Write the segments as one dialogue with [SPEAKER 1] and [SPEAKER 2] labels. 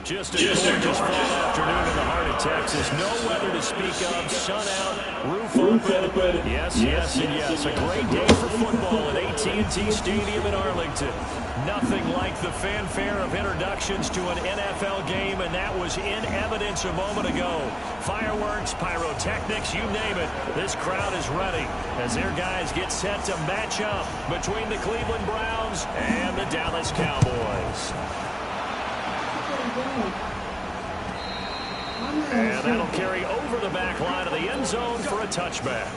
[SPEAKER 1] Just a gorgeous fall afternoon in the heart of Texas. No weather to speak of. Sun out, roof open. Yes, yes, and yes. A great day for football at AT&T Stadium in Arlington. Nothing like the fanfare of introductions to an NFL game, and that was in evidence a moment ago. Fireworks, pyrotechnics, you name it. This crowd is ready as their guys get set to match up between the Cleveland Browns and the Dallas Cowboys. And that'll carry over the back line of the end zone for a touchback.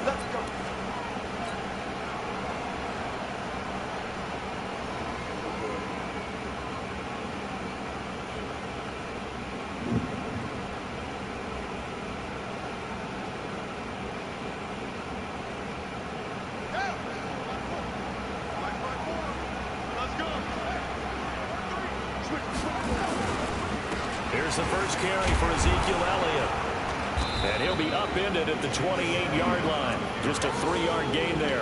[SPEAKER 1] Here's the first carry for Ezekiel Elliott. And he'll be upended at the 28-yard line. Just a 3-yard gain there.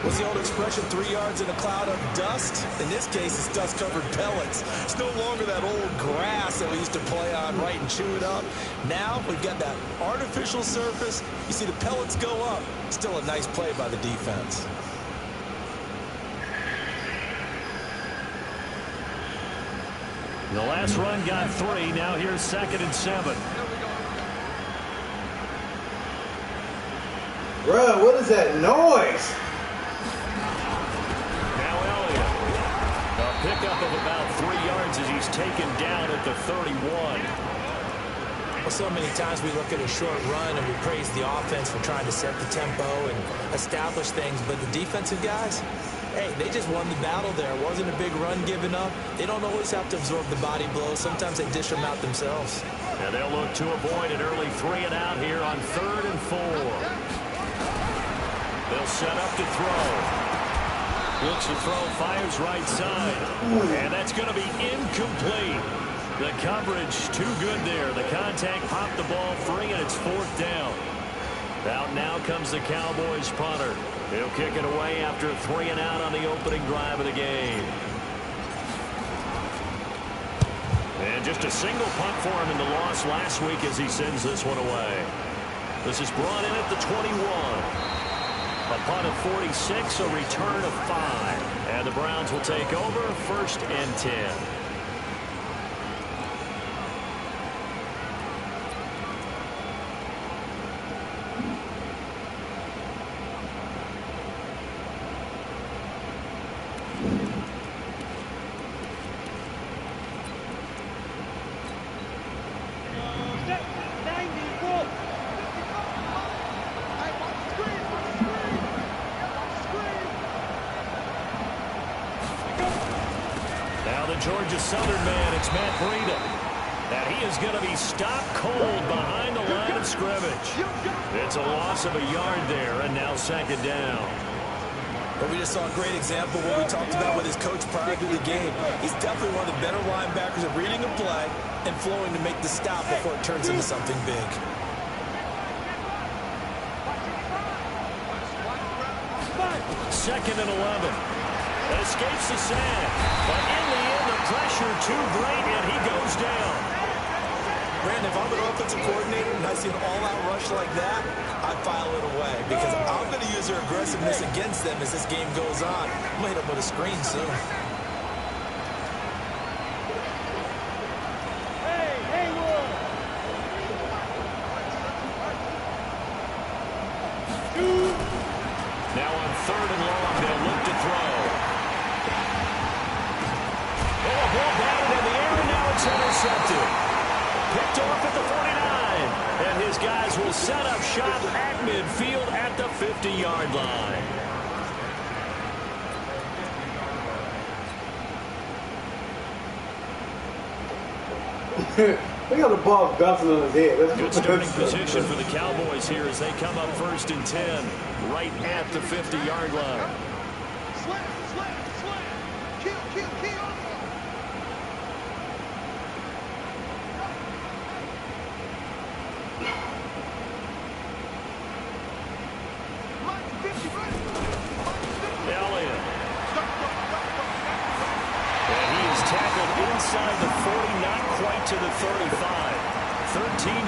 [SPEAKER 2] What's the old expression, 3 yards in a cloud of dust? In this case, it's dust-covered pellets. It's no longer that old grass that we used to play on, right, and chew it up. Now we've got that artificial surface. You see the pellets go up. Still a nice play by the defense.
[SPEAKER 1] The last run got 3. Now here's 2nd and 7.
[SPEAKER 3] Bruh, what is that noise?
[SPEAKER 1] Now Elliott. A pickup of about 3 yards as he's taken down at the 31.
[SPEAKER 2] Well, so many times we look at a short run and we praise the offense for trying to set the tempo and establish things, but the defensive guys, hey, they just won the battle there. It wasn't a big run given up. They don't always have to absorb the body blows. Sometimes they dish them out themselves.
[SPEAKER 1] And they'll look to avoid an early 3 and out here on 3rd and 4. They'll set up to throw. Looks to throw, fires right side. And that's going to be incomplete. The coverage too good there. The contact popped the ball free, and it's 4th down. Out now comes the Cowboys punter. He'll kick it away after a 3 and out on the opening drive of the game. And just a single punt for him in the loss last week as he sends this one away. This is brought in at the 21. A punt of 46, a return of 5. And the Browns will take over 1st and 10. Georgia Southern man, it's Matt Breida. And he is going to be stopped cold behind the line of scrimmage. It's a loss of a yard there, and now 2nd down.
[SPEAKER 2] But we just saw a great example of what we talked about with his coach prior to the game. He's definitely one of the better linebackers at reading a play and flowing to make the stop before it turns into something big.
[SPEAKER 1] Second and 11. That escapes the sack. But in the end, the pressure too great, and he goes down.
[SPEAKER 2] Brandon, if I'm an offensive coordinator and I see an all-out rush like that, I'd file it away because I'm going to use their aggressiveness against them as this game goes on. I'm going to hit them with a screen soon.
[SPEAKER 1] Now on 3rd and long, they'll look to throw. Oh, a ball batted in the air, and now it's intercepted. Picked off at the 49. And his guys will set up shop at midfield at the 50-yard line.
[SPEAKER 3] They got the ball bouncing on his head. That's
[SPEAKER 1] good starting position for the Cowboys here as they come up 1st and 10, right at the 50-yard line. Elliott. And he is tackled inside the 40, not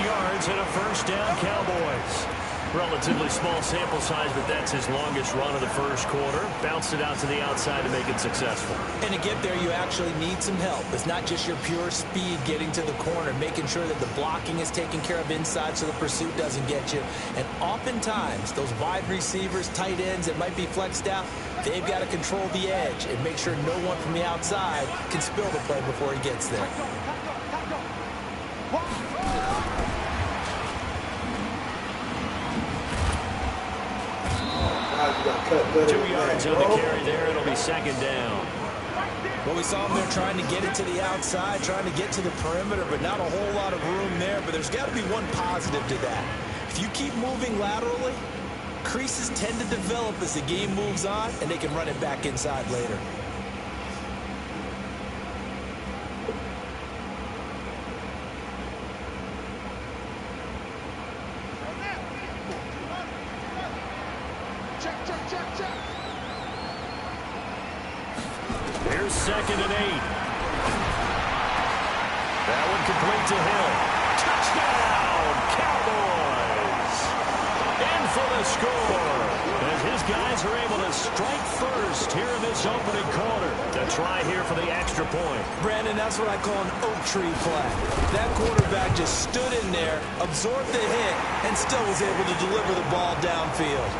[SPEAKER 1] yards and a first down, Cowboys. Relatively small sample size, but that's his longest run of the first quarter. Bounced it out to the outside to make it successful.
[SPEAKER 2] And to get there, you actually need some help. It's not just your pure speed getting to the corner, making sure that the blocking is taken care of inside so the pursuit doesn't get you. And oftentimes, those wide receivers, tight ends that might be flexed out, they've got to control the edge and make sure no one from the outside can spill the play before he gets there.
[SPEAKER 1] Cut 2 yards on the carry there. It'll be second down.
[SPEAKER 2] Well, we saw him there trying to get it to the outside, trying to get to the perimeter, but not a whole lot of room there. But there's got to be one positive to that. If you keep moving laterally, creases tend to develop as the game moves on, and they can run it back inside later.
[SPEAKER 1] Here's 2nd and 8. That one complete to Hill. Touchdown, Cowboys! In for the score. As his guys are able to strike first here in this opening quarter. The try here for the extra point.
[SPEAKER 2] Brandon, that's what I call an oak tree play. That quarterback just stood in there, absorbed the hit, and still was able to deliver the ball downfield.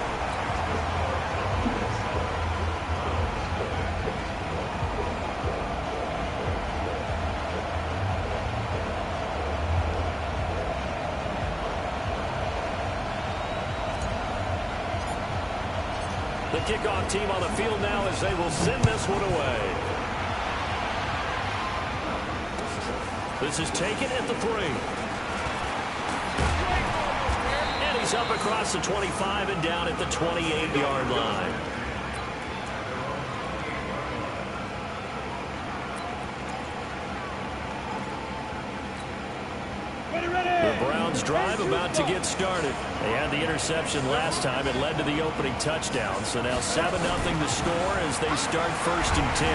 [SPEAKER 1] The kickoff team on the field now as they will send this one away. This is taken at the 3. And he's up across the 25 and down at the 28-yard line. The Browns drive about to get started. They had the interception last time. It led to the opening touchdown. So now 7-0 the score as they start 1st and 10.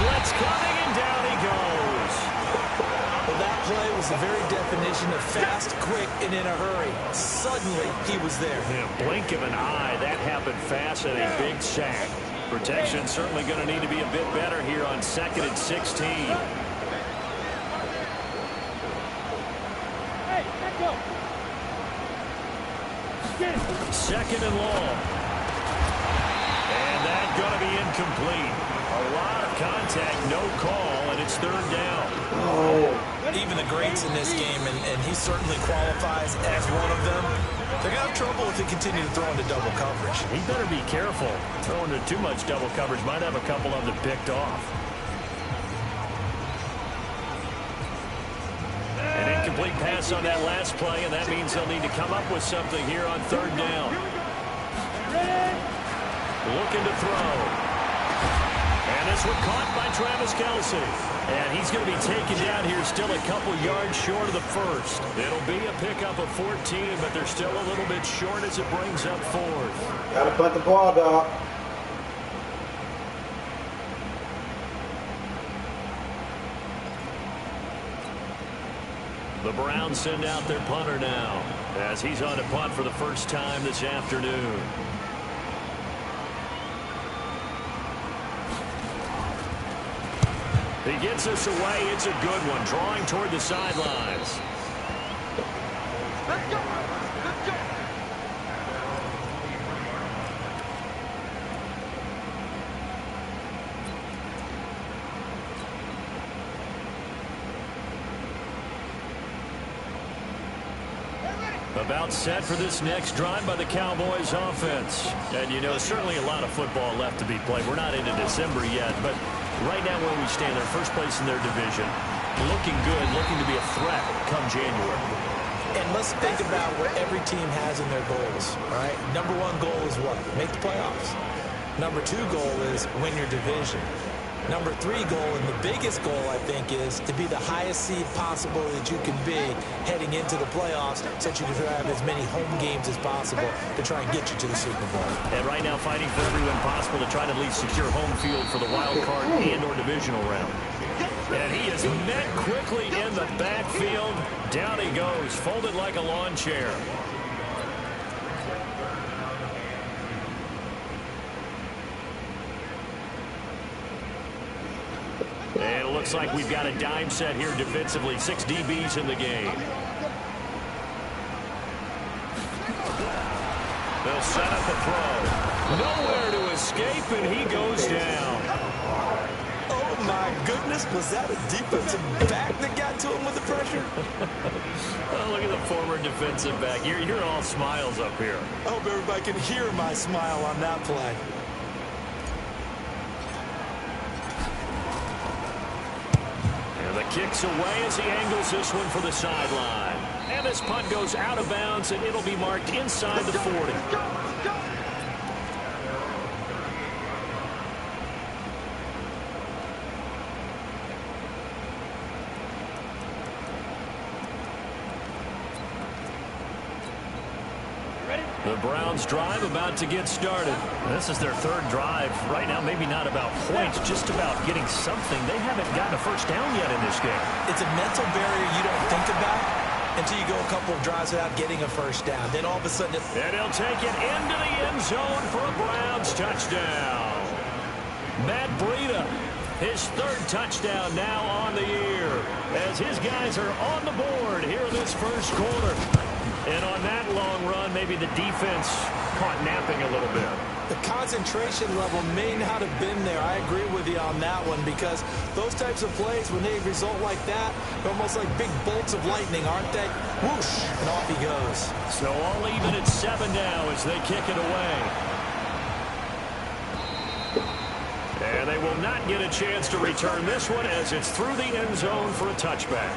[SPEAKER 1] Blitz coming, and down he goes.
[SPEAKER 2] Well, that play was the very definition of fast, quick, and in a hurry. Suddenly, he was there.
[SPEAKER 1] In a blink of an eye, that happened fast and a big sack. Protection certainly going to need to be a bit better here on 2nd and 16. Second and long. And that's going to be incomplete. A lot of contact, no call, and it's 3rd down.
[SPEAKER 2] Even the greats in this game, and he certainly qualifies as one of them, they're going to have trouble if they continue to throw into double coverage.
[SPEAKER 1] He better be careful. Throwing into too much double coverage might have a couple of them picked off. An incomplete pass on that last play, and that means they'll need to come up with something here on 3rd down. Looking to throw. And this one caught by Travis Kelce. And he's going to be taken down here still a couple yards short of the 1st. It'll be a pickup of 14, but they're still a little bit short as it brings up 4th.
[SPEAKER 3] Gotta punt the ball, dog.
[SPEAKER 1] The Browns send out their punter now as he's on to punt for the first time this afternoon. He gets us away. It's a good one, drawing toward the sidelines.
[SPEAKER 4] Let's go. Let's go.
[SPEAKER 1] About set for this next drive by the Cowboys offense. And, you know, certainly a lot of football left to be played. We're not into December yet, but right now where we stand, they're first place in their division. Looking good, looking to be a threat come January.
[SPEAKER 2] And let's think about what every team has in their goals, all right? Number 1 goal is what? Make the playoffs. Number 2 goal is win your division. Number 3 goal, and the biggest goal, I think, is to be the highest seed possible that you can be heading into the playoffs so that you can have as many home games as possible to try and get you to the Super Bowl.
[SPEAKER 1] And right now fighting for every win possible to try to at least secure home field for the wild card and or divisional round. And he is met quickly in the backfield. Down he goes, folded like a lawn chair. And it looks like we've got a dime set here defensively. 6 DBs in the game. They'll set up a throw. Nowhere to escape, and he goes down.
[SPEAKER 2] Oh, my goodness. Was that a defensive back that got to him with the pressure?
[SPEAKER 1] Oh, look at the former defensive back. You're all smiles up here.
[SPEAKER 2] I hope everybody can hear my smile on that play.
[SPEAKER 1] And the kick's away as he angles this one for the sideline. And this punt goes out of bounds, and it'll be marked inside the 40. The Browns drive about to get started. This is their third drive. Right now, maybe not about points, just about getting something. They haven't gotten a first down yet in this game.
[SPEAKER 2] It's a mental barrier you don't think about until you go a couple of drives without getting a first down. Then all of a sudden...
[SPEAKER 1] And he'll take it into the end zone for a Browns touchdown. Matt Breida, his third touchdown now on the year, as his guys are on the board here in this first quarter. And on that long run, maybe the defense caught napping a little bit.
[SPEAKER 2] The concentration level may not have been there. I agree with you on that one, because those types of plays, when they result like that, they're almost like big bolts of lightning, aren't they? Whoosh, and off he goes.
[SPEAKER 1] So all even at 7 now as they kick it away. And they will not get a chance to return this one as it's through the end zone for a touchback.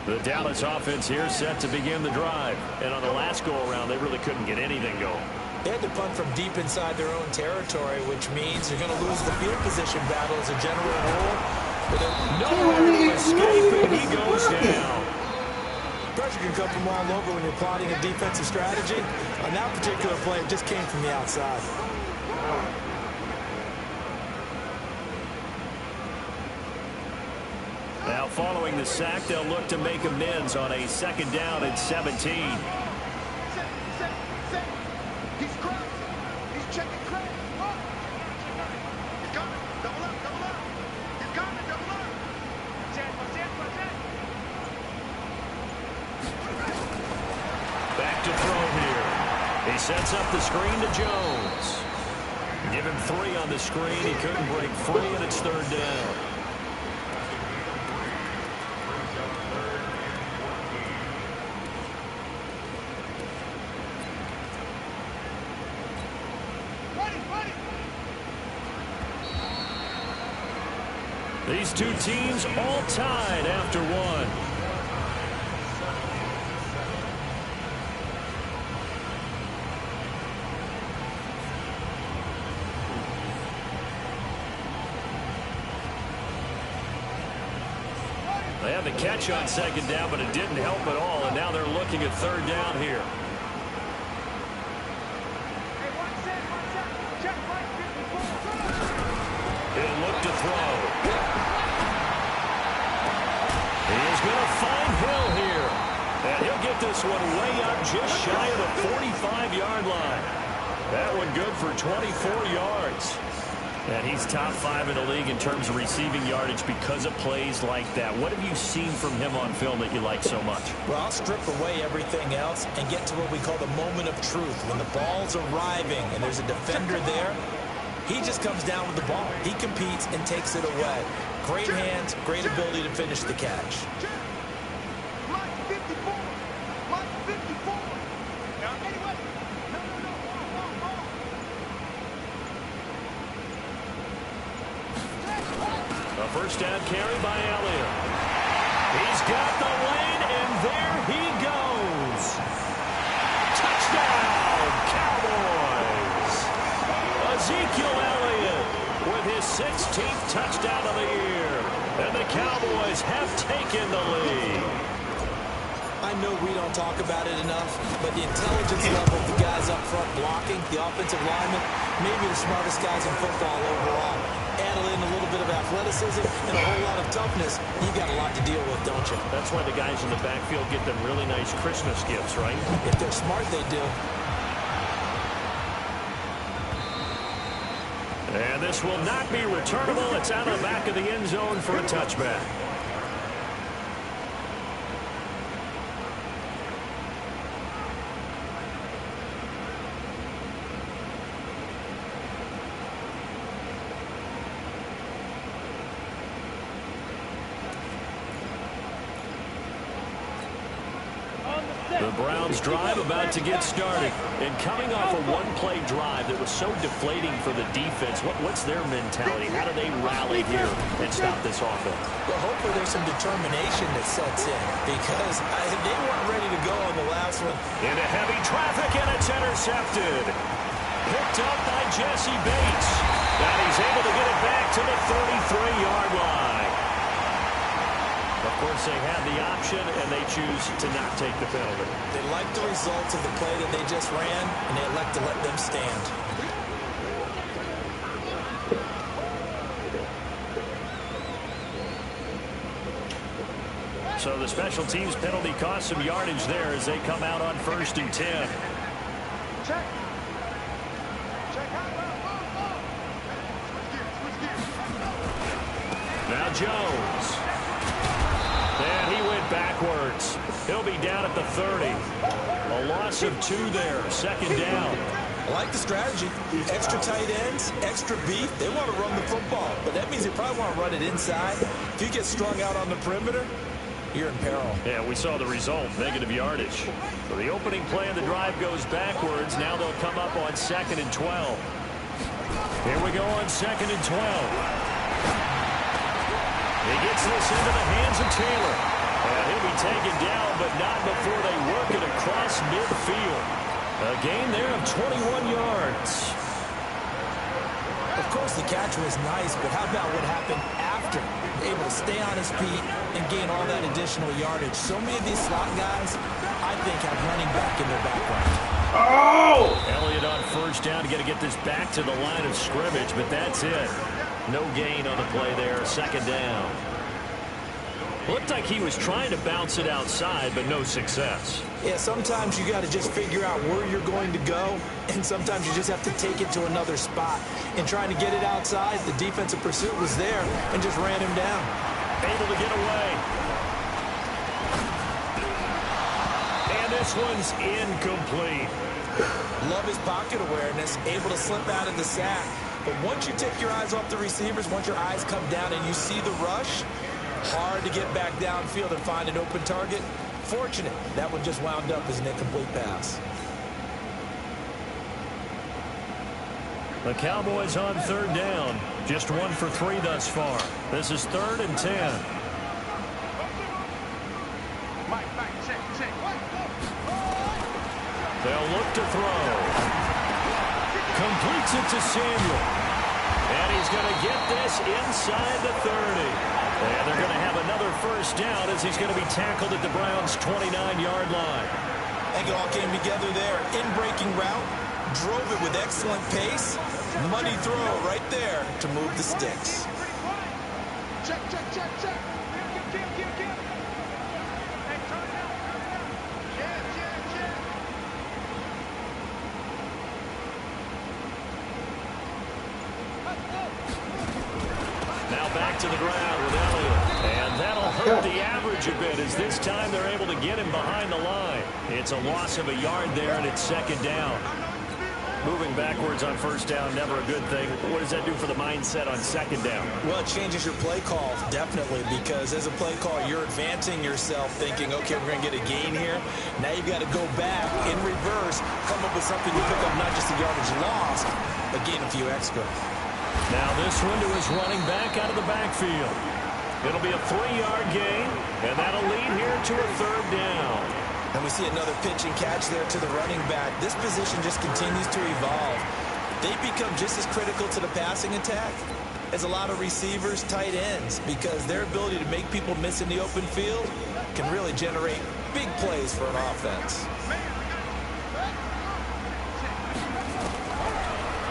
[SPEAKER 1] The Dallas offense here set to begin the drive. And on the last go-around, they really couldn't get anything going.
[SPEAKER 2] They had to punt from deep inside their own territory, which means they're going to lose the field position battle as a general rule.
[SPEAKER 1] Nowhere to escape, and he goes down.
[SPEAKER 2] Pressure can come from all over when you're plotting a defensive strategy. On that particular play, it just came from the outside.
[SPEAKER 1] Now, following the sack, they'll look to make amends on a second down at 17.
[SPEAKER 4] He's crouching. He's checking crouch. He's coming. Double up, double up. He's coming, double up.
[SPEAKER 1] Back to throw here. He sets up the screen to Jones. Give him 3 on the screen. He couldn't break free, and it's third down. These two teams all tied after one. They had the catch on second down, but it didn't help at all, and now they're looking at third down here. He'll look to throw. He is going to find Hill here. And he'll get this one way up just shy of the 45-yard line. That one good for 24 yards. And he's top 5 in the league in terms of receiving yardage because of plays like that. What have you seen from him on film that you like so much?
[SPEAKER 2] Well, I'll strip away everything else and get to what we call the moment of truth. When the ball's arriving and there's a defender there, he just comes down with the ball. He competes and takes it away. Great hands, great ability to finish the catch.
[SPEAKER 1] A first down carry by Elliott. He's got the lane, and there he goes. Touchdown, Cowboys. Ezekiel Elliott with his 16th touchdown of the year. And the Cowboys have taken the lead.
[SPEAKER 2] I know we don't talk about it enough, but the intelligence level of the guys up front blocking, the offensive linemen, maybe the smartest guys in football overall. Add in a little bit of athleticism and a whole lot of toughness, you got a lot to deal with, don't you?
[SPEAKER 1] That's why the guys in the backfield get them really nice Christmas gifts, right?
[SPEAKER 2] If they're smart, they do.
[SPEAKER 1] And this will not be returnable. It's out of the back of the end zone for a touchback. The Browns drive about to get started. And coming off a one-play drive that was so deflating for the defense, what's their mentality? How do they rally here and stop this offense?
[SPEAKER 2] Well, hopefully there's some determination that sets in because they weren't ready to go on the last one.
[SPEAKER 1] Into heavy traffic, and it's intercepted. Picked up by Jesse Bates. And he's able to get it back to the 33-yard line. Of course, they had the option, and they choose to not take the penalty.
[SPEAKER 2] They like the results of the play that they just ran, and they elect to let them stand.
[SPEAKER 1] So the special teams penalty cost some yardage there as they come out on 1st and 10.
[SPEAKER 4] Check. Check out. Switch gears.
[SPEAKER 1] Now Jones. And he went backwards. He'll be down at the 30. A loss of 2 there. 2nd down.
[SPEAKER 2] I like the strategy. Extra tight ends, extra beef. They want to run the football, but that means they probably want to run it inside. If you get strung out on the perimeter, you're in peril.
[SPEAKER 1] Yeah, we saw the result, negative yardage. So the opening play of the drive goes backwards. Now they'll come up on 2nd and 12. Here we go on 2nd and 12. He gets this into the hands of Taylor. And he'll be taken down, but not before they work it across midfield. A gain there of 21 yards.
[SPEAKER 2] Of course, the catch was nice, but how about what happened after? Able to stay on his feet and gain all that additional yardage. So many of these slot guys, I think, have running back in their background.
[SPEAKER 3] Oh!
[SPEAKER 1] Elliott on 1st down to get this back to the line of scrimmage, but that's it. No gain on the play there, 2nd down. Looked like he was trying to bounce it outside, but no success.
[SPEAKER 2] Yeah, sometimes you got to just figure out where you're going to go, and sometimes you just have to take it to another spot. And trying to get it outside, the defensive pursuit was there and just ran him down.
[SPEAKER 1] Able to get away. And this one's incomplete.
[SPEAKER 2] Love his pocket awareness, able to slip out of the sack. But once you take your eyes off the receivers, once your eyes come down and you see the rush, hard to get back downfield and find an open target. Fortunate, that one just wound up as an incomplete pass.
[SPEAKER 1] The Cowboys on 3rd down. Just 1 for 3 thus far. This is 3rd and 10.
[SPEAKER 4] Mike, check.
[SPEAKER 1] They'll look to throw. Completes it to Samuel. And he's going to get this inside the 30. And they're going to have another 1st down as he's going to be tackled at the Browns' 29-yard line.
[SPEAKER 2] I think it all came together there. In-breaking route, drove it with excellent pace. Money throw right there to move the sticks.
[SPEAKER 4] Check. Give. Hey, turn it out. Yeah.
[SPEAKER 1] Now back to the ground with Elliott. And that'll hurt the average a bit as this time they're able to get him behind the line. It's a loss of a yard there, and it's 2nd down. Moving backwards on 1st down, never a good thing. What does that do for the mindset on 2nd down?
[SPEAKER 2] Well, it changes your play call, definitely, because as a play call, you're advancing yourself thinking, okay, we're going to get a gain here. Now you've got to go back in reverse, come up with something to pick up not just the yardage lost, but gain a few extra.
[SPEAKER 1] Now this one to his running back out of the backfield. It'll be a 3-yard gain, and that'll lead here to a 3rd down.
[SPEAKER 2] And we see another pitch and catch there to the running back. This position just continues to evolve. They become just as critical to the passing attack is a lot of receivers, tight ends, because their ability to make people miss in the open field can really generate big plays for an offense.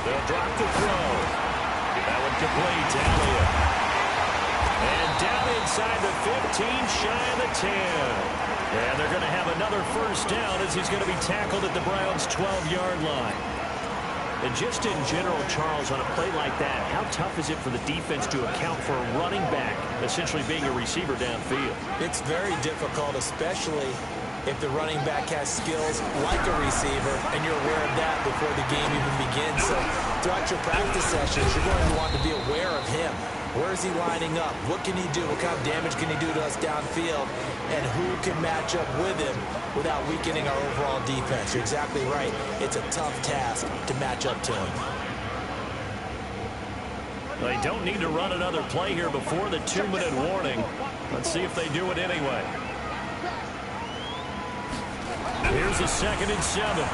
[SPEAKER 1] They'll drop the throw. That one complete to Elliott. And down inside the 15, shy of the 10. And they're going to have another first down as he's going to be tackled at the Browns' 12-yard line. And just in general, Charles, on a play like that, how tough is it for the defense to account for a running back essentially being a receiver downfield?
[SPEAKER 2] It's very difficult, especially if the running back has skills like a receiver, and you're aware of that before the game even begins. So throughout your practice sessions, you're going to want to be aware of him. Where is he lining up? What can he do? What kind of damage can he do to us downfield? And who can match up with him without weakening our overall defense? You're exactly right. It's a tough task to match up to him.
[SPEAKER 1] They don't need to run another play here before the 2-minute warning. Let's see if they do it anyway. Here's a 2nd and 7.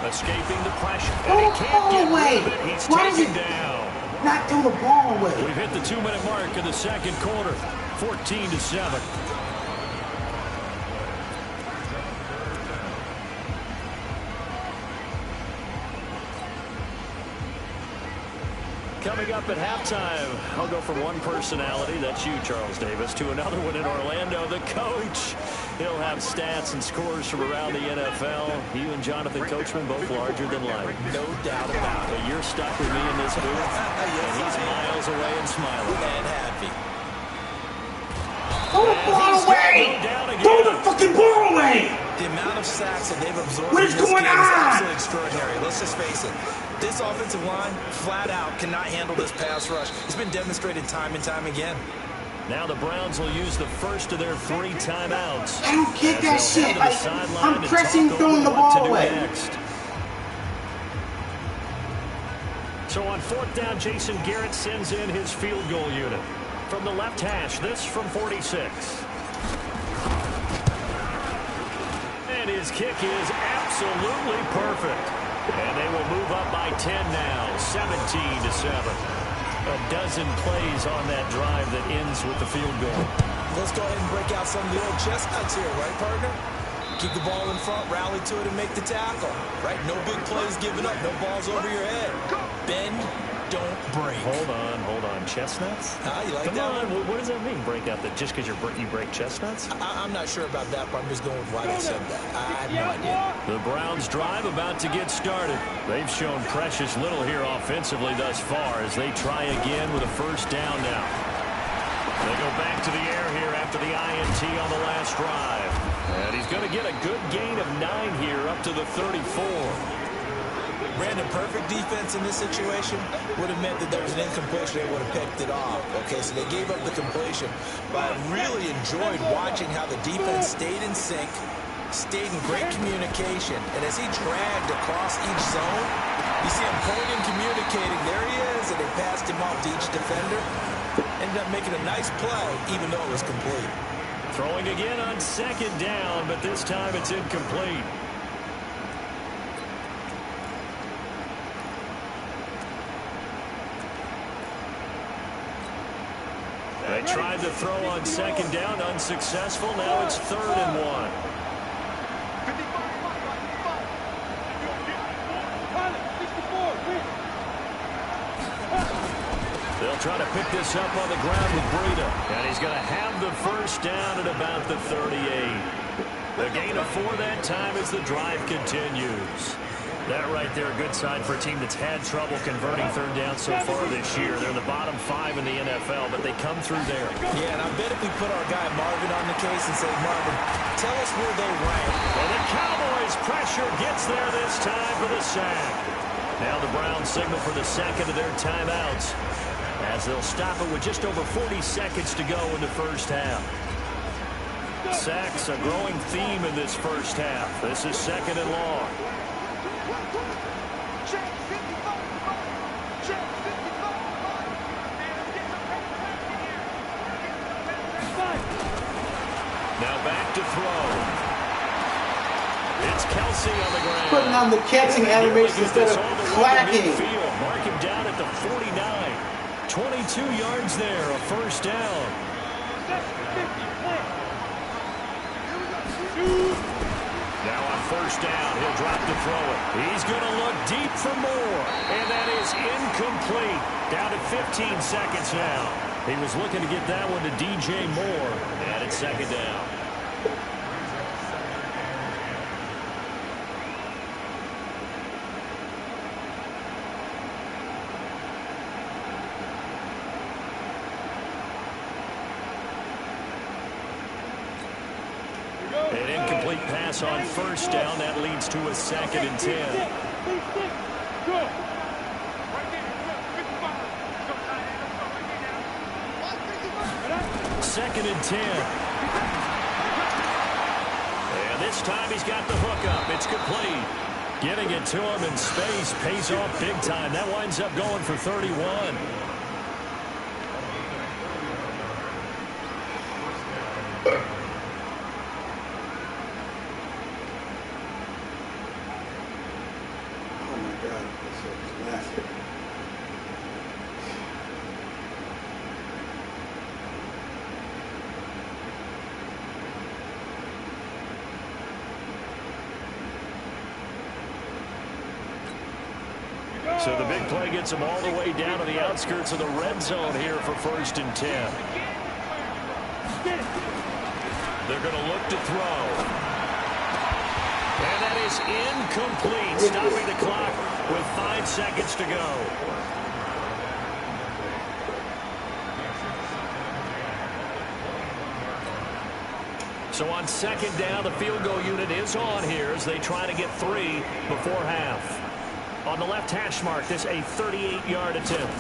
[SPEAKER 1] Escaping the pressure. And he can't get rid of it. He's taken down.
[SPEAKER 3] Not throw the ball away.
[SPEAKER 1] We've hit the 2-minute mark in the second quarter. 14-7. Coming up at halftime, I'll go from one personality, that's you, Charles Davis, to another one in Orlando, the coach. He'll have stats and scores from around the NFL. You and Jonathan Coachman, both larger than life.
[SPEAKER 2] No doubt about it.
[SPEAKER 1] But you're stuck with me in this booth, and he's miles away and smiling.
[SPEAKER 2] And happy.
[SPEAKER 3] Throw the ball away! Throw the fucking ball away!
[SPEAKER 2] The amount of sacks that they've absorbed
[SPEAKER 3] What
[SPEAKER 2] in
[SPEAKER 3] is
[SPEAKER 2] this
[SPEAKER 3] going
[SPEAKER 2] game is
[SPEAKER 3] on?
[SPEAKER 2] absolutely extraordinary. Let's just face it. This offensive line, flat out, cannot handle this pass rush. It's been demonstrated time and time again.
[SPEAKER 1] Now the Browns will use the first of their 3 timeouts.
[SPEAKER 3] I don't get that shit. Like, I'm pressing, throwing the ball away.
[SPEAKER 1] Next. So on 4th down, Jason Garrett sends in his field goal unit. From the left hash, this from 46. And his kick is absolutely perfect. And they will move up by 10 now, 17-7. A dozen plays on that drive that ends with the field goal.
[SPEAKER 2] Let's go ahead and break out some of the old chestnuts here, right, partner? Keep the ball in front, rally to it, and make the tackle. Right? No big plays given up, no balls over your head. Bend, don't break.
[SPEAKER 1] Hold on. Chestnuts?
[SPEAKER 2] You like
[SPEAKER 1] Come
[SPEAKER 2] that
[SPEAKER 1] on,
[SPEAKER 2] one?
[SPEAKER 1] what does that mean, break out that just because you break chestnuts?
[SPEAKER 2] I'm not sure about that, but I'm just going with why they said that. I have no idea.
[SPEAKER 1] The Browns drive about to get started. They've shown precious little here offensively thus far as they try again with a first down now. They go back to the air here after the INT on the last drive. And he's going to get a good gain of 9 here up to the 34.
[SPEAKER 2] Brandon, perfect defense in this situation would have meant that there was an incompletion. They would have picked it off. Okay, so they gave up the completion. But I really enjoyed watching how the defense stayed in sync, stayed in great communication. And as he dragged across each zone, you see him pulling and communicating. There he is, and they passed him off to each defender. Ended up making a nice play, even though it was complete.
[SPEAKER 1] Throwing again on 2nd down, but this time it's incomplete. They tried to throw on 2nd down, unsuccessful. Now it's 3rd and 1. They'll try to pick this up on the ground with Breida. And he's going to have the first down at about the 38. The gain of 4 that time as the drive continues. That right there, a good sign for a team that's had trouble converting 3rd down so far this year. They're in the bottom 5 in the NFL, but they come through there.
[SPEAKER 2] Yeah, and I bet if we put our guy Marvin on the case and say, Marvin, tell us where they rank.
[SPEAKER 1] And the Cowboys' pressure gets there this time for the sack. Now the Browns signal for the 2nd of their timeouts as they'll stop it with just over 40 seconds to go in the first half. Sacks, a growing theme in this first half. This is 2nd and long. Now back to throw. It's Kelsey on the ground.
[SPEAKER 3] Putting on the catching animation instead of clacking.
[SPEAKER 1] Midfield. Mark him down at the 49. 22 yards there, a first down. Now on first down, he'll drop to throw it. He's going to look deep for more, and that is incomplete. Down to 15 seconds now. He was looking to get that one to DJ Moore, and it's second down. An incomplete pass on first down. That leads to a 2nd and 10. Second and 10. And this time he's got the hook up. It's complete. Getting it to him in space pays off big time. That winds up going for 31. So the big play gets them all the way down to the outskirts of the red zone here for 1st and 10. They're going to look to throw. And that is incomplete, stopping the clock with 5 seconds to go. So on 2nd down, the field goal unit is on here as they try to get 3 before half. On the left hash mark, this a 38-yard attempt.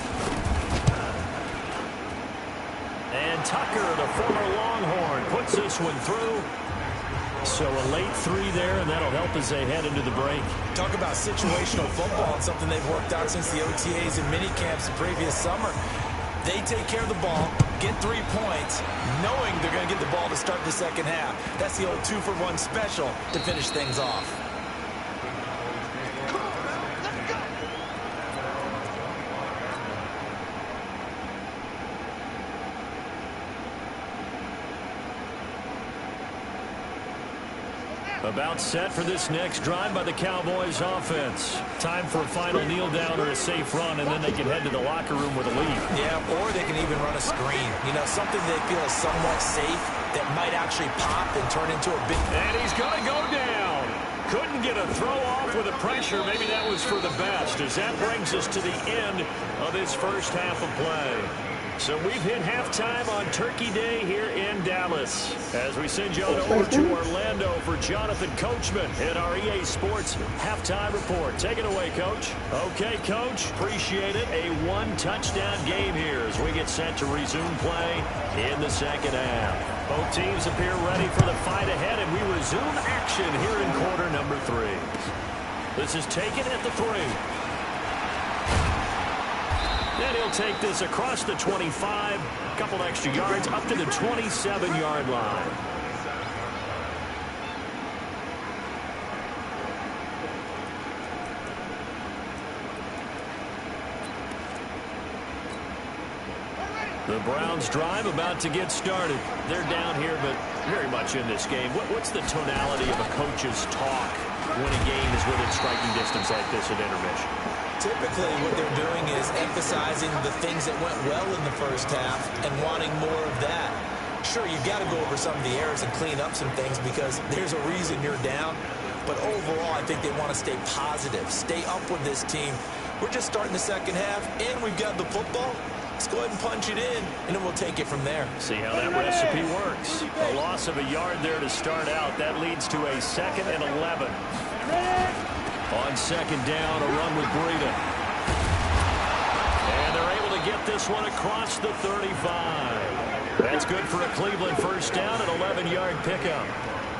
[SPEAKER 1] And Tucker, the former Longhorn, puts this one through. So a late 3 there, and that'll help as they head into the break.
[SPEAKER 2] Talk about situational football and something they've worked out since the OTAs and mini camps the previous summer. They take care of the ball, get 3 points, knowing they're going to get the ball to start the second half. That's the old 2-for-1 special to finish things off.
[SPEAKER 1] About set for this next drive by the Cowboys offense. Time for a final kneel down or a safe run, and then they can head to the locker room with a lead.
[SPEAKER 2] Yeah, or they can even run a screen. You know, something they feel is somewhat safe that might actually pop and turn into a big...
[SPEAKER 1] And he's going to go down. Couldn't get a throw off with the pressure. Maybe that was for the best, as that brings us to the end of this first half of play. So we've hit halftime on Turkey Day here in Dallas. As we send you over to Orlando for Jonathan Coachman in our EA Sports Halftime Report. Take it away, Coach. Okay, Coach. Appreciate it. A 1-touchdown game here as we get set to resume play in the second half. Both teams appear ready for the fight ahead, and we resume action here in quarter number 3. This is taken at the 3. Then he'll take this across the 25, a couple extra yards, up to the 27-yard line. The Browns drive about to get started. They're down here, but very much in this game. What's the tonality of a coach's talk when a game is within striking distance like this at intermission?
[SPEAKER 2] Typically, what they're doing is emphasizing the things that went well in the first half and wanting more of that. Sure, you've got to go over some of the errors and clean up some things because there's a reason you're down. But overall, I think they want to stay positive, stay up with this team. We're just starting the second half, and we've got the football. Let's go ahead and punch it in, and then we'll take it from there.
[SPEAKER 1] See how that recipe works. A loss of a yard there to start out. That leads to a 2nd and 11. On second down, a run with Breida. And they're able to get this one across the 35. That's good for a Cleveland first down, an 11-yard pickup.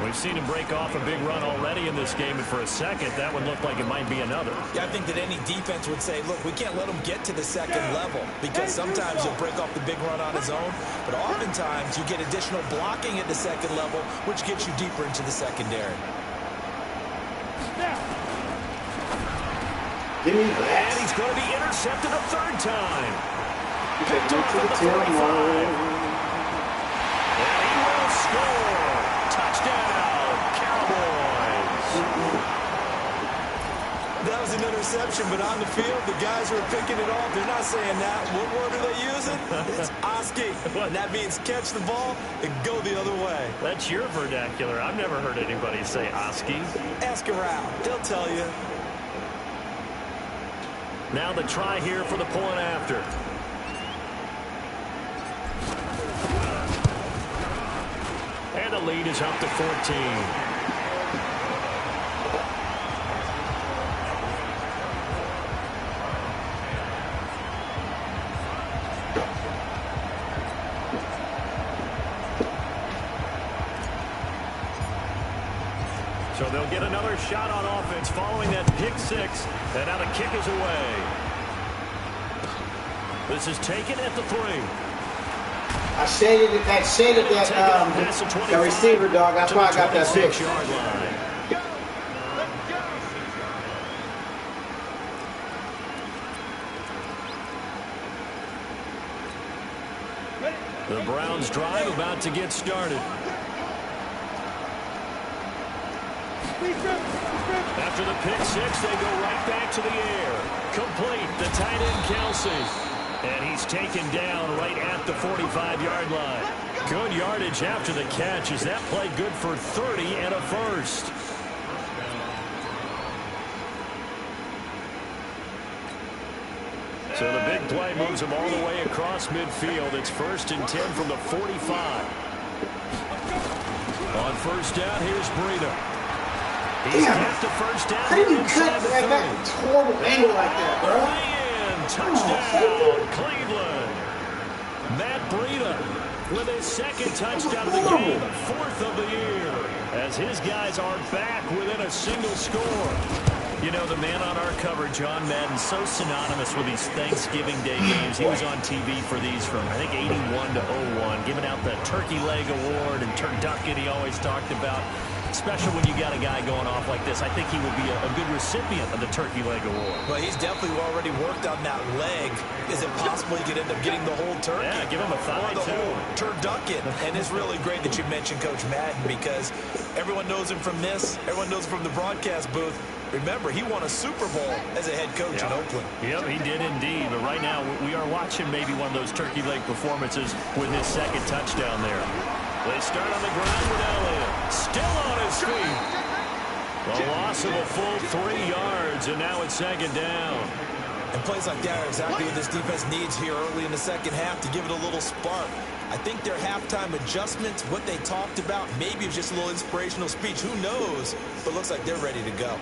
[SPEAKER 1] We've seen him break off a big run already in this game, and for a second, that one looked like it might be another.
[SPEAKER 2] Yeah, I think that any defense would say, look, we can't let him get to the second level because sometimes he'll break off the big run on his own, but oftentimes you get additional blocking at the second level, which gets you deeper into the secondary.
[SPEAKER 3] Give me
[SPEAKER 1] And
[SPEAKER 3] that.
[SPEAKER 1] he's going to be intercepted a third time.
[SPEAKER 3] Picked him to the 45.
[SPEAKER 1] And he will score. Touchdown, Cowboys.
[SPEAKER 2] That was an interception, but on the field, the guys who are picking it off, they're not saying that. What word are they using? It's Oski. And that means catch the ball and go the other way.
[SPEAKER 1] That's your vernacular. I've never heard anybody say Oski.
[SPEAKER 2] Ask around. They'll tell you.
[SPEAKER 1] Now the try here for the point after. And the lead is up to 14. So they'll get another shot on offense following that pick six. And now the kick is away. This is taken at the 3.
[SPEAKER 3] I shaded that receiver, dog. That's why I got that pick.
[SPEAKER 1] 26-yard line.
[SPEAKER 4] Go. Let's go.
[SPEAKER 1] The Browns drive about to get started. After the pick six, they go right back to the air. Complete, the tight end Kelsey. And he's taken down right at the 45-yard line. Good yardage after the catch as that play good for 30 and a first. So the big play moves him all the way across midfield. It's 1st and 10 from the 45. On first down, here's Breida. He's kept the first down.
[SPEAKER 3] How did you cut that horrible angle like that, bro?
[SPEAKER 1] Touchdown, Cleveland. Matt Breida with his second touchdown of the game, 4th of the year, as his guys are back within a single score. You know, the man on our cover, John Madden, so synonymous with these Thanksgiving Day games. He was on TV for these from, I think, 81 to 01, giving out the Turkey Leg Award and turducken he always talked about. Especially when you got a guy going off like this. I think he would be a good recipient of the Turkey Leg Award.
[SPEAKER 2] Well, he's definitely already worked on that leg. Is it possible he could end up getting the whole turkey?
[SPEAKER 1] Yeah, give him a thigh,
[SPEAKER 2] or the
[SPEAKER 1] too.
[SPEAKER 2] whole turducken. And it's really great that you mentioned Coach Madden because everyone knows him from this. Everyone knows him from the broadcast booth. Remember, he won a Super Bowl as a head coach in Oakland.
[SPEAKER 1] Yep, he did indeed. But right now, we are watching maybe one of those turkey leg performances with his second touchdown there. They start on the ground with Elliott. Still on his feet. A loss of a full 3 yards, and now it's 2nd down.
[SPEAKER 2] And plays like that are exactly what this defense needs here early in the second half to give it a little spark. I think their halftime adjustments, what they talked about, maybe it was just a little inspirational speech. Who knows? But it looks like they're ready to go.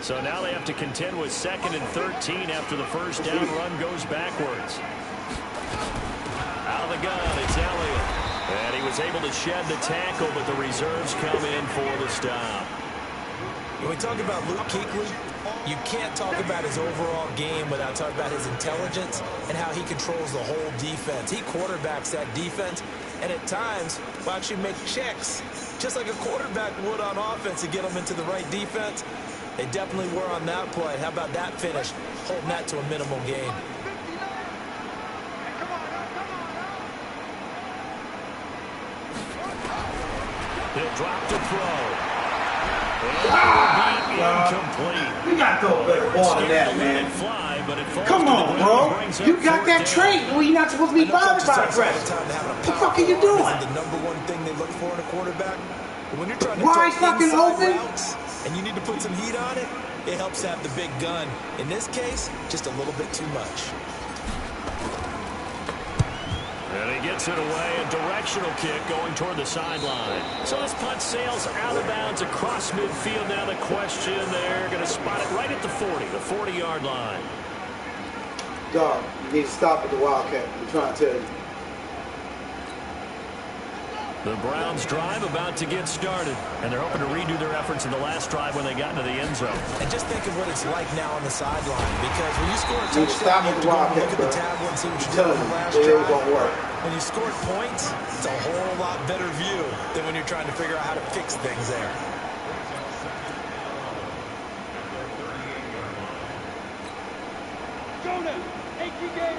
[SPEAKER 1] So now they have to contend with 2nd and 13 after the first down run goes backwards. Out of the gun, it's Elliott. And he was able to shed the tackle, but the reserves come in for the stop.
[SPEAKER 2] When we talk about Luke Kuechly, you can't talk about his overall game without talking about his intelligence and how he controls the whole defense. He quarterbacks that defense, and at times will actually make checks, just like a quarterback would on offense to get them into the right defense. They definitely were on that play. How about that finish? Holding that to a minimal gain.
[SPEAKER 1] He'll drop to throw. Incomplete.
[SPEAKER 3] You got to go better ball than that, man.
[SPEAKER 1] Fly, but it falls
[SPEAKER 3] Come on, bro. You got that trait. Well, you're not supposed to be bothered by the press. What the fuck are you doing?
[SPEAKER 2] The number one thing they look for in a quarterback. When you're trying to
[SPEAKER 3] Wide fucking open
[SPEAKER 2] routes and you need to put some heat on it, it helps have the big gun. In this case, just a little bit too much.
[SPEAKER 1] And he gets it away, a directional kick going toward the sideline. So this punt sails out of bounds across midfield. Now the question, they're going to spot it right at the 40, the 40-yard line.
[SPEAKER 3] Dog, you need to stop at the Wildcat. I'm trying to tell you.
[SPEAKER 1] The Browns drive about to get started, and they're hoping to redo their efforts in the last drive when they got into the end zone.
[SPEAKER 2] And just think of what it's like now on the sideline, because when you score a touchdown, you have to go and look at the tablet and see what you did on the last drive. When you scored points, it's a whole lot better view than when you're trying to figure out how to fix things there.
[SPEAKER 4] Jonah, hey, Gator.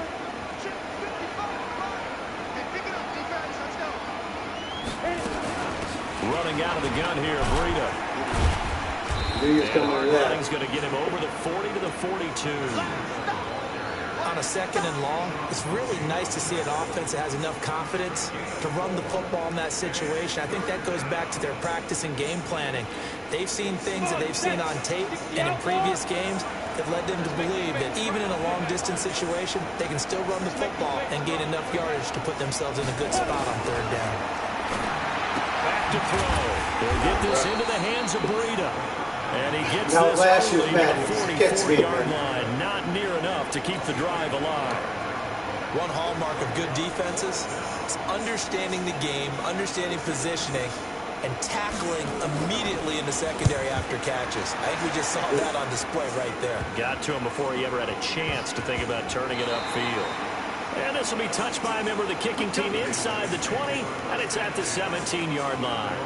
[SPEAKER 4] Check 55, right. Hey, pick it up, defense. Let's go.
[SPEAKER 1] Running out of the gun here, Breida. Running's going to get him over the 40 to the 42.
[SPEAKER 2] On a second and long, it's really nice to see an offense that has enough confidence to run the football in that situation. I think that goes back to their practice and game planning. They've seen things that they've seen on tape and in previous games that led them to believe that even in a long-distance situation, they can still run the football and gain enough yardage to put themselves in a good spot on third down.
[SPEAKER 1] Back to throw. They'll get this into the hands of Breida. And he gets
[SPEAKER 3] Now,
[SPEAKER 1] this
[SPEAKER 3] last
[SPEAKER 1] early
[SPEAKER 3] year's
[SPEAKER 1] to the 44-yard line. Not near enough to keep the drive alive.
[SPEAKER 2] One hallmark of good defenses is understanding the game, understanding positioning, and tackling immediately in the secondary after catches. I think we just saw that on display right there.
[SPEAKER 1] Got to him before he ever had a chance to think about turning it upfield. And this will be touched by a member of the kicking team inside the 20, and it's at the 17-yard line.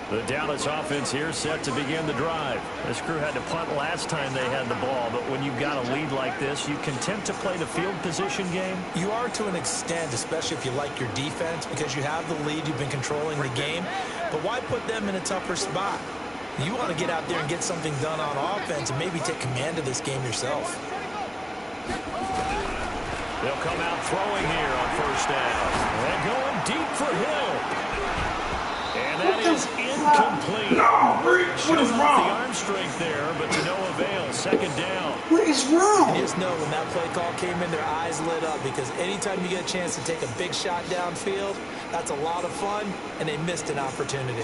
[SPEAKER 1] The Dallas offense here set to begin the drive. This crew had to punt last time they had the ball, but when you've got a lead like this, you content to play the field position game?
[SPEAKER 2] You are to an extent, especially if you like your defense, because you have the lead, you've been controlling the game. But why put them in a tougher spot? You want to get out there and get something done on offense and maybe take command of this game yourself.
[SPEAKER 1] They'll come out throwing here on first down. And going deep for Hill. And that is incomplete.
[SPEAKER 3] No, what is wrong?
[SPEAKER 1] The arm strength there, but to no avail. Second down.
[SPEAKER 3] What is wrong?
[SPEAKER 2] You just know when that play call came in, their eyes lit up, because anytime you get a chance to take a big shot downfield, that's a lot of fun, and they missed an opportunity.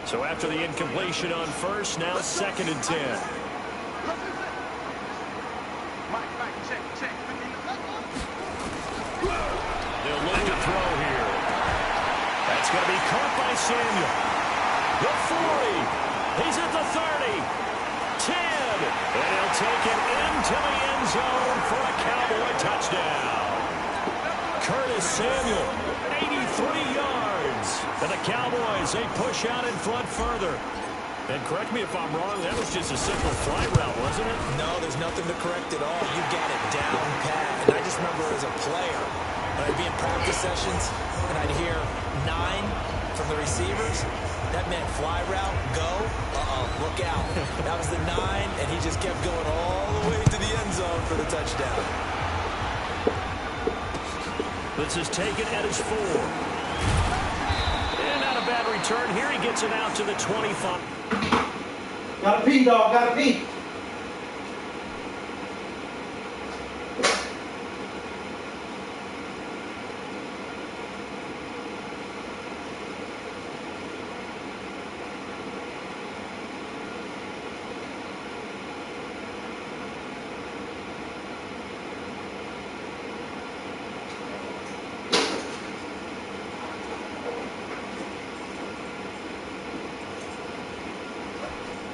[SPEAKER 1] So after the incompletion on first, now second and 10.
[SPEAKER 4] Mike, check.
[SPEAKER 1] They'll look to throw here. That's going to be caught by Samuel. The 40. He's at the 30. 10. And he'll take it into the end zone for a Cowboy touchdown. Curtis Samuel, 83 yards. And the Cowboys, they push out in front further. And correct me if I'm wrong, that was just a simple fly route, wasn't it?
[SPEAKER 2] No, there's nothing to correct at all. You got it down pat. And I just remember as a player, when I'd be in practice sessions, and I'd hear 9 from the receivers, that meant fly route, go, look out. That was the 9, and he just kept going all the way to the end zone for the touchdown.
[SPEAKER 1] This is taken at his 4. And not a bad return here. He gets it out to the 25.
[SPEAKER 3] Gotta pee, dog. Gotta pee.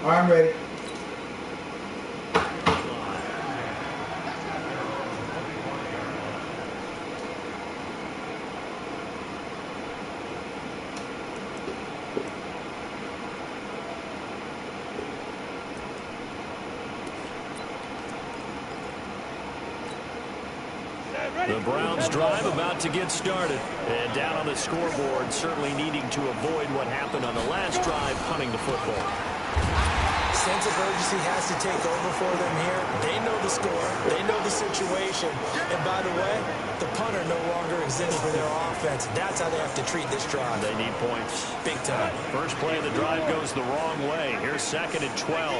[SPEAKER 3] All right, I'm ready.
[SPEAKER 1] The Browns drive about to get started. And down on the scoreboard, certainly needing to avoid what happened on the last drive, punting the football.
[SPEAKER 2] Sense of urgency has to take over for them here. They know the score. They know the situation. And by the way, the punter no longer exists for their offense. That's how they have to treat this drive.
[SPEAKER 1] They need points.
[SPEAKER 2] Big time.
[SPEAKER 1] First play of the drive goes the wrong way. Here's second and 12.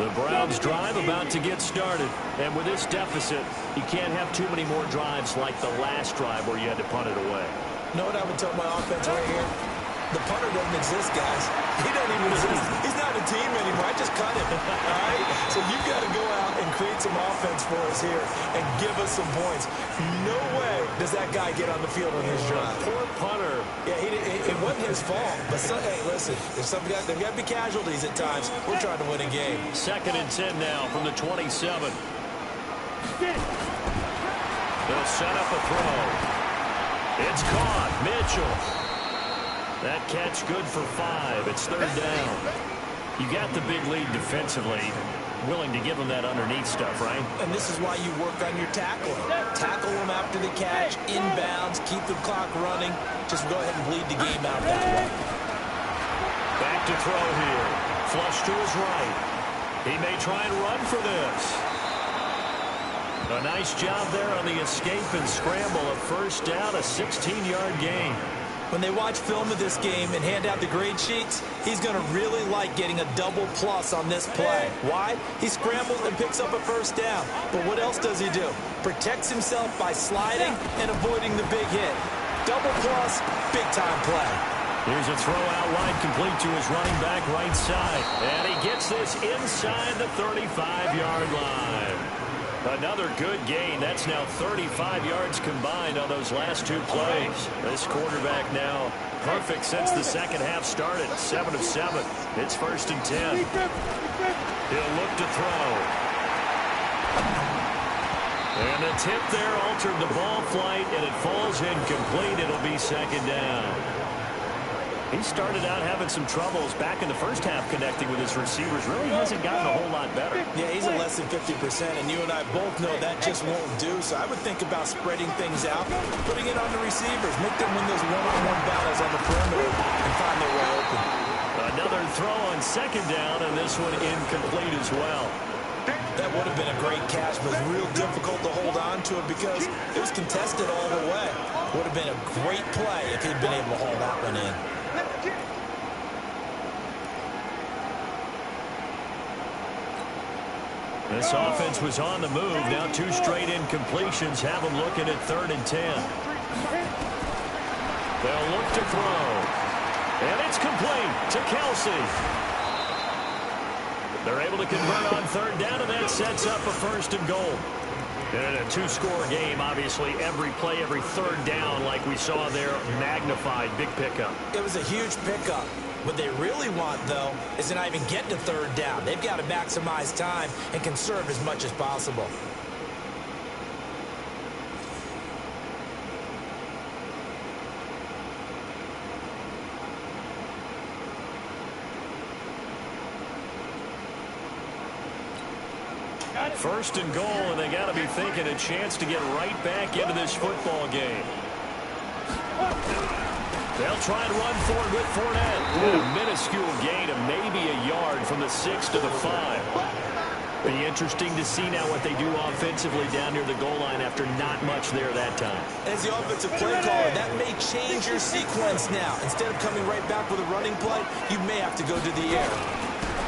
[SPEAKER 1] The Browns drive about to get started. And with this deficit, you can't have too many more drives like the last drive where you had to punt it away.
[SPEAKER 2] You know what I would tell my offense right here? The punter doesn't exist, guys. He doesn't even exist. He's not a team anymore. I just cut him. All right? So you've got to go out and create some offense for us here and give us some points. No way does that guy get on the field on his drive.
[SPEAKER 1] Poor punter.
[SPEAKER 2] Yeah, it wasn't his fault. But, hey, listen, there's got to be casualties at times. We're trying to win a game.
[SPEAKER 1] 2nd and 10 now from the 27. They'll set up a throw. It's caught. Mitchell. That catch good for 5. It's 3rd down. You got the big lead defensively. Willing to give them that underneath stuff, right?
[SPEAKER 2] And this is why you work on your tackling. Tackle them after the catch, inbounds, keep the clock running. Just go ahead and bleed the game out that way.
[SPEAKER 1] Back to throw here. Flush to his right. He may try and run for this. A nice job there on the escape and scramble. A 1st down, a 16-yard gain.
[SPEAKER 2] When they watch film of this game and hand out the grade sheets, he's going to really like getting a double plus on this play. Why? He scrambles and picks up a 1st down. But what else does he do? Protects himself by sliding and avoiding the big hit. Double plus, big-time play.
[SPEAKER 1] Here's a throw out wide, complete to his running back right side. And he gets this inside the 35-yard line. Another good gain. That's now 35 yards combined on those last 2 plays. This quarterback now perfect since the 2nd half started. 7 of 7. It's 1st and 10. He'll look to throw. And the tip there altered the ball flight, and it falls incomplete. It'll be 2nd down. He started out having some troubles back in the 1st half connecting with his receivers. Really hasn't gotten a whole lot better.
[SPEAKER 2] Yeah, he's at less than 50%, and you and I both know that just won't do. So I would think about spreading things out, putting it on the receivers, make them win those one-on-one battles on the perimeter and find their way open.
[SPEAKER 1] Another throw on 2nd down, and this one incomplete as well.
[SPEAKER 2] That would have been a great catch, but real difficult to hold on to it because it was contested all the way. Would have been a great play if he'd been able to hold that one in.
[SPEAKER 1] This offense was on the move. Now 2 straight incompletions have them looking at 3rd and 10. They'll look to throw. And it's complete to Kelsey. They're able to convert on 3rd down, and that sets up a 1st and goal. And in a 2-score game, obviously, every play, every 3rd down, like we saw there, magnified. Big pickup.
[SPEAKER 2] It was a huge pickup. What they really want, though, is to not even get to 3rd down. They've got to maximize time and conserve as much as possible.
[SPEAKER 1] First and goal, and they got to be thinking a chance to get right back into this football game. They'll try and run for it with Fournette. And a minuscule gain of maybe a yard from the 6 to the 5. Be interesting to see now what they do offensively down near the goal line after not much there that time.
[SPEAKER 2] As the offensive play caller, that may change your sequence now. Instead of coming right back with a running play, you may have to go to the air.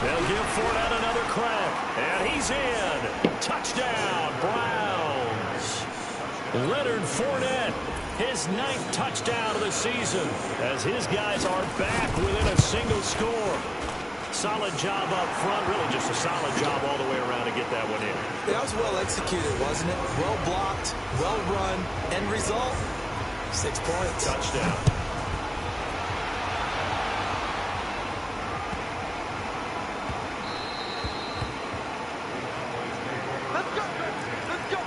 [SPEAKER 1] They'll give Fournette another crack. And he's in. Touchdown, Browns. Leonard Fournette, his 9th touchdown of the season, as his guys are back within a single score. Solid job up front, really just a solid job all the way around to get that one in.
[SPEAKER 2] That was well executed, wasn't it? Well blocked, well run, end result, 6 points.
[SPEAKER 1] Touchdown.
[SPEAKER 4] Let's go, let's go.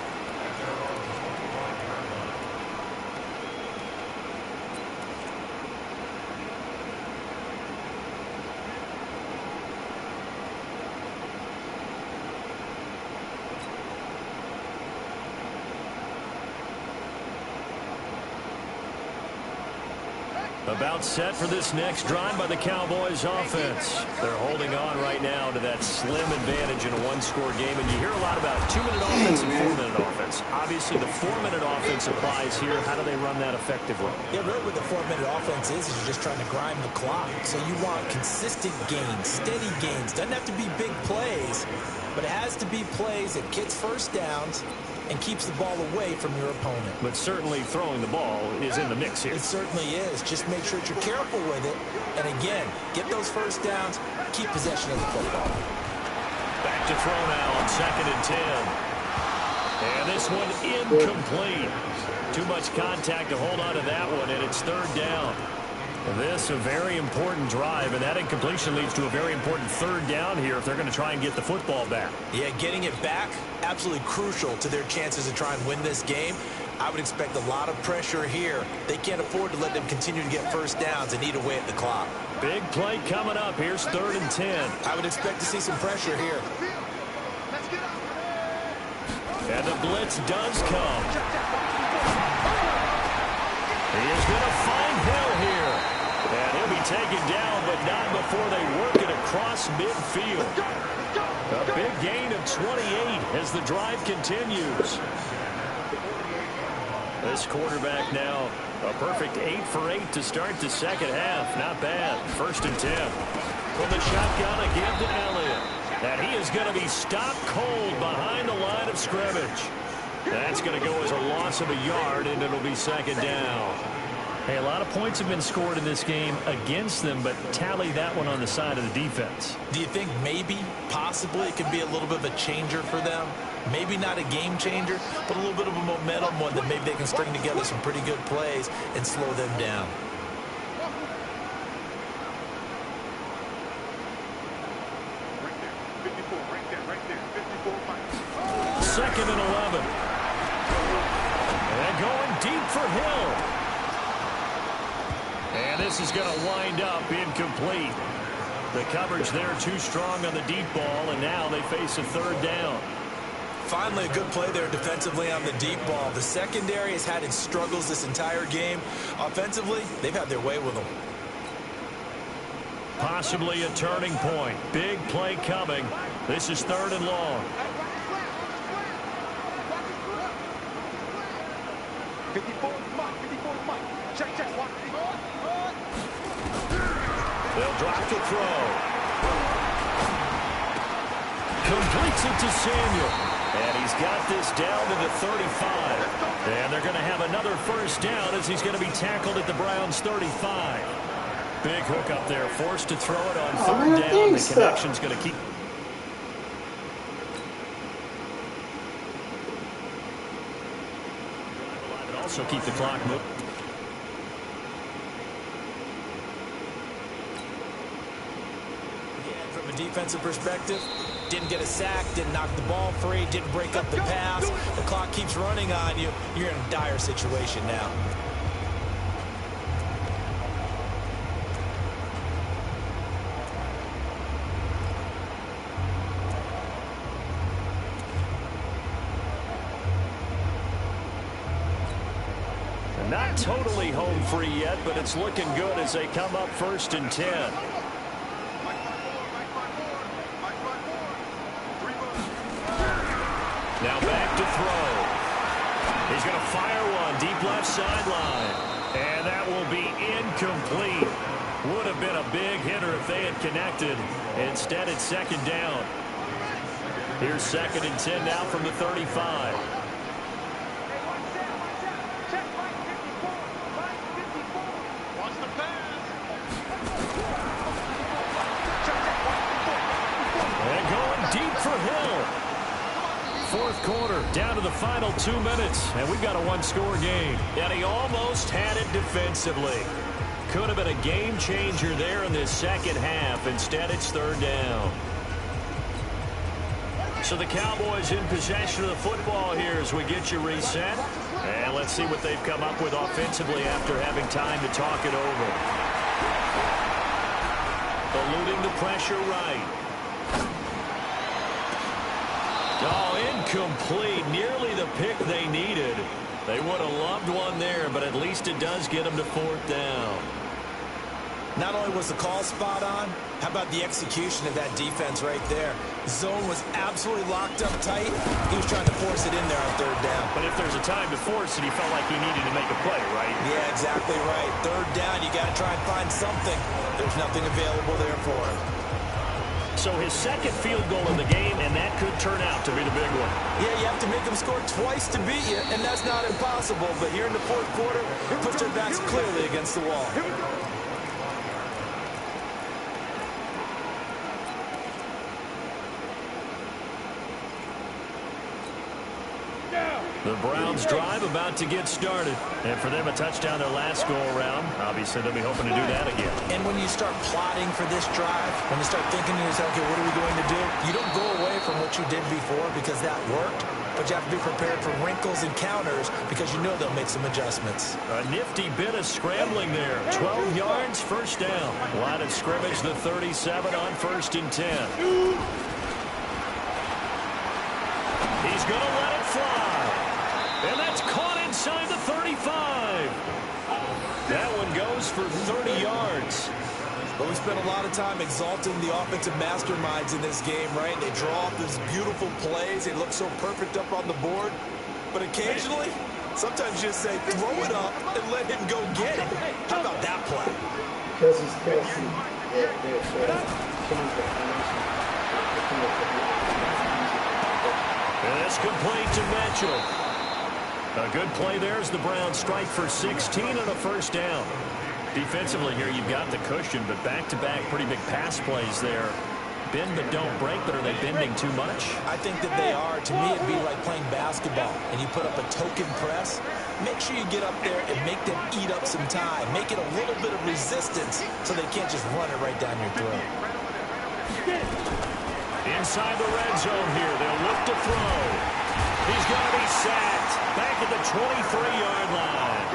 [SPEAKER 1] About set for this next drive by the Cowboys offense. They're holding on right now to that slim advantage in a 1-score game. And you hear a lot about 2-minute offense and 4-minute offense. Obviously, the 4-minute offense applies here. How do they run that effectively?
[SPEAKER 2] Yeah, really what the 4-minute offense is you're just trying to grind the clock. So you want consistent gains, steady gains. Doesn't have to be big plays, but it has to be plays that gets first downs and keeps the ball away from your opponent.
[SPEAKER 1] But certainly throwing the ball is in the mix here.
[SPEAKER 2] It certainly is. Just make sure that you're careful with it. And again, get those first downs, keep possession of the football.
[SPEAKER 1] Back to throw now on 2nd and 10. And this one incomplete. Too much contact to hold on to that one, and it's 3rd down. This a very important drive, and that incompletion leads to a very important 3rd down here if they're going to try and get the football back.
[SPEAKER 2] Yeah, getting it back, absolutely crucial to their chances to try and win this game. I would expect a lot of pressure here. They can't afford to let them continue to get first downs and eat away at the clock.
[SPEAKER 1] Big play coming up. Here's 3rd and 10.
[SPEAKER 2] I would expect to see some pressure here.
[SPEAKER 1] And the blitz does come. He is going to find Hill here. And he'll be taken down, but not before they work it across midfield. A big gain of 28 as the drive continues. This quarterback now a perfect 8 for 8 to start the 2nd half. Not bad. 1st and 10. From the shotgun, a give to Elliott. And he is going to be stopped cold behind the line of scrimmage. That's going to go as a loss of a yard, and it'll be 2nd down. Hey, a lot of points have been scored in this game against them, but tally that one on the side of the defense.
[SPEAKER 2] Do you think maybe, possibly, it could be a little bit of a changer for them? Maybe not a game changer, but a little bit of a momentum one that maybe they can string together some pretty good plays and slow them down.
[SPEAKER 1] Second and 11. And going deep for Hill. And this is going to wind up incomplete. The coverage there too strong on the deep ball, and now they face a 3rd down.
[SPEAKER 2] Finally, a good play there defensively on the deep ball. The secondary has had its struggles this entire game. Offensively, they've had their way with them.
[SPEAKER 1] Possibly a turning point. Big play coming. This is 3rd and long.
[SPEAKER 4] 54 Mike. Check.
[SPEAKER 1] They'll drop the throw. Completes it to Samuel. And he's got this down to the 35. And they're going to have another 1st down as he's going to be tackled at the Browns' 35. Big hook up there. Forced to throw it on 3rd down. The connection's going to keep. And also keep the clock moving.
[SPEAKER 2] From a defensive perspective, didn't get a sack, didn't knock the ball free, didn't break up the pass. The clock keeps running on you. You're in a dire situation now.
[SPEAKER 1] Not totally home free yet, but it's looking good as they come up 1st and 10. Now back to throw. He's going to fire one deep left sideline. And that will be incomplete. Would have been a big hitter if they had connected. Instead, it's 2nd down. Here's 2nd and 10 now from the 35. And going deep for Hill. 4th quarter, down to the final 2 minutes, and we've got a 1-score game. And he almost had it defensively. Could have been a game changer there in this 2nd half. Instead, it's 3rd down. So the Cowboys in possession of the football here as we get you reset. And let's see what they've come up with offensively after having time to talk it over. Eluding the pressure right. Oh, incomplete. Nearly the pick they needed. They would have loved one there, but at least it does get them to 4th down.
[SPEAKER 2] Not only was the call spot on, how about the execution of that defense right there? Zone was absolutely locked up tight. He was trying to force it in there on third down.
[SPEAKER 1] But if there's a time to force it, he felt like he needed to make a play, right?
[SPEAKER 2] Yeah, exactly right. Third down, you got to try and find something. There's nothing available there for him.
[SPEAKER 1] So his second field goal in the game, and that could turn out to be the big one.
[SPEAKER 2] Yeah, you have to make them score twice to beat you, and that's not impossible. But here in the fourth quarter, put your backs clearly against the wall.
[SPEAKER 1] The Browns drive about to get started. And for them, a touchdown their last go-around. Obviously, they'll be hoping to do that again.
[SPEAKER 2] And when you start plotting for this drive, when you start thinking to yourself, okay, what are we going to do? You don't go away from what you did before because that worked. But you have to be prepared for wrinkles and counters because you know they'll make some adjustments.
[SPEAKER 1] A nifty bit of scrambling there. 12 yards, first down. Line of scrimmage, the 37 on 1st and 10. He's going to let it fly. And that's caught inside the 35. That one goes for 30 yards.
[SPEAKER 2] But we spent a lot of time exalting the offensive masterminds in this game, right? They draw up these beautiful plays. They look so perfect up on the board. But occasionally, sometimes you just say, throw it up and let him go get it. How about that play?
[SPEAKER 3] Because he's Kelsey.
[SPEAKER 1] And it's complete to Mitchell. A good play there as the Browns strike for 16 on a first down. Defensively here, you've got the cushion, but back-to-back pretty big pass plays there. Bend but don't break, but are they bending too much?
[SPEAKER 2] I think that they are. To me, it'd be like playing basketball, and you put up a token press. Make sure you get up there and make them eat up some time. Make it a little bit of resistance so they can't just run it right down your throat.
[SPEAKER 1] Inside the red zone here, they'll look to throw. He's going to be sacked back at the 23-yard line.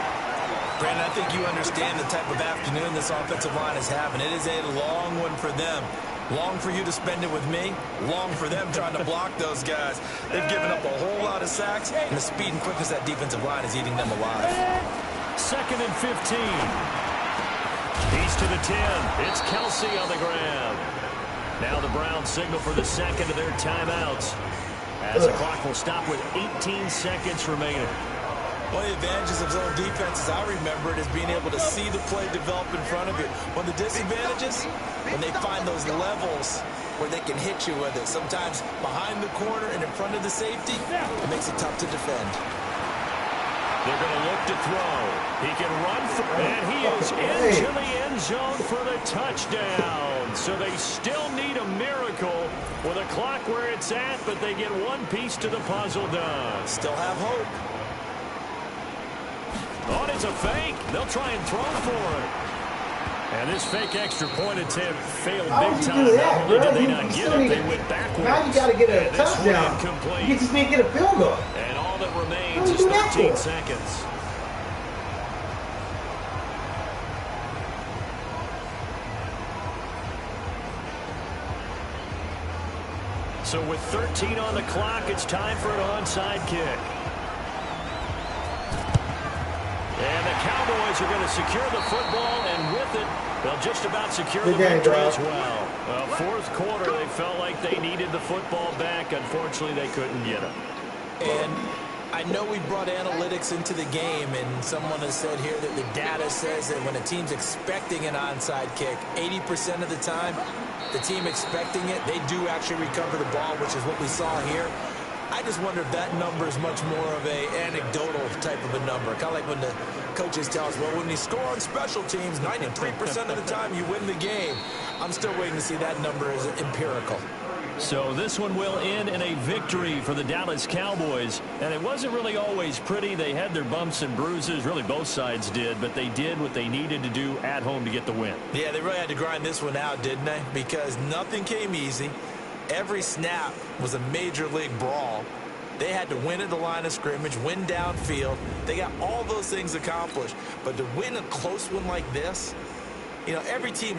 [SPEAKER 2] Brandon, I think you understand the type of afternoon this offensive line is having. It is a long one for them. Long for you to spend it with me. Long for them trying to block those guys. They've given up a whole lot of sacks, and the speed and quickness of that defensive line is eating them alive.
[SPEAKER 1] 2nd and 15. He's to the 10. It's Kelsey on the grab. Now the Browns signal for the second of their timeouts, as the clock will stop with 18 seconds remaining.
[SPEAKER 2] One of the advantages of zone defense, as I remember it, is being able to see the play develop in front of you. One of the disadvantages, when they find those levels where they can hit you with it. Sometimes behind the corner and in front of the safety, it makes it tough to defend.
[SPEAKER 1] They're going to look to throw. He can run for, and he is into the end zone for the touchdown. So they still need a miracle with a clock where it's at, but they get one piece to the puzzle done.
[SPEAKER 2] Still have hope.
[SPEAKER 1] Oh, it's a fake. They'll try and throw for it. And this fake extra point attempt failed big time. Not only did they not get it, they went backwards.
[SPEAKER 3] Now you got to get a touchdown. You just need to get a field goal.
[SPEAKER 1] And all that remains is 13 seconds. So with 13 on the clock, it's time for an onside kick. And the Cowboys are going to secure the football, and with it, they'll just about secure the victory as well. Well, fourth quarter, they felt like they needed the football back. Unfortunately, they couldn't get it.
[SPEAKER 2] And I know we brought analytics into the game, and someone has said here that the data says that when a team's expecting an onside kick, 80% of the time, the team expecting it, they do actually recover the ball, which is what we saw here. I just wonder if that number is much more of a anecdotal type of a number. Kind of like when the coaches tell us, well, when you score on special teams, 93% of the time you win the game. I'm still waiting to see that number as empirical.
[SPEAKER 1] So this one will end in a victory for the Dallas Cowboys. And it wasn't really always pretty. They had their bumps and bruises. Really, both sides did. But they did what they needed to do at home to get the win.
[SPEAKER 2] Yeah, they really had to grind this one out, didn't they? Because nothing came easy. Every snap was a major league brawl. They had to win at the line of scrimmage, win downfield. They got all those things accomplished. But to win a close one like this, you know, every team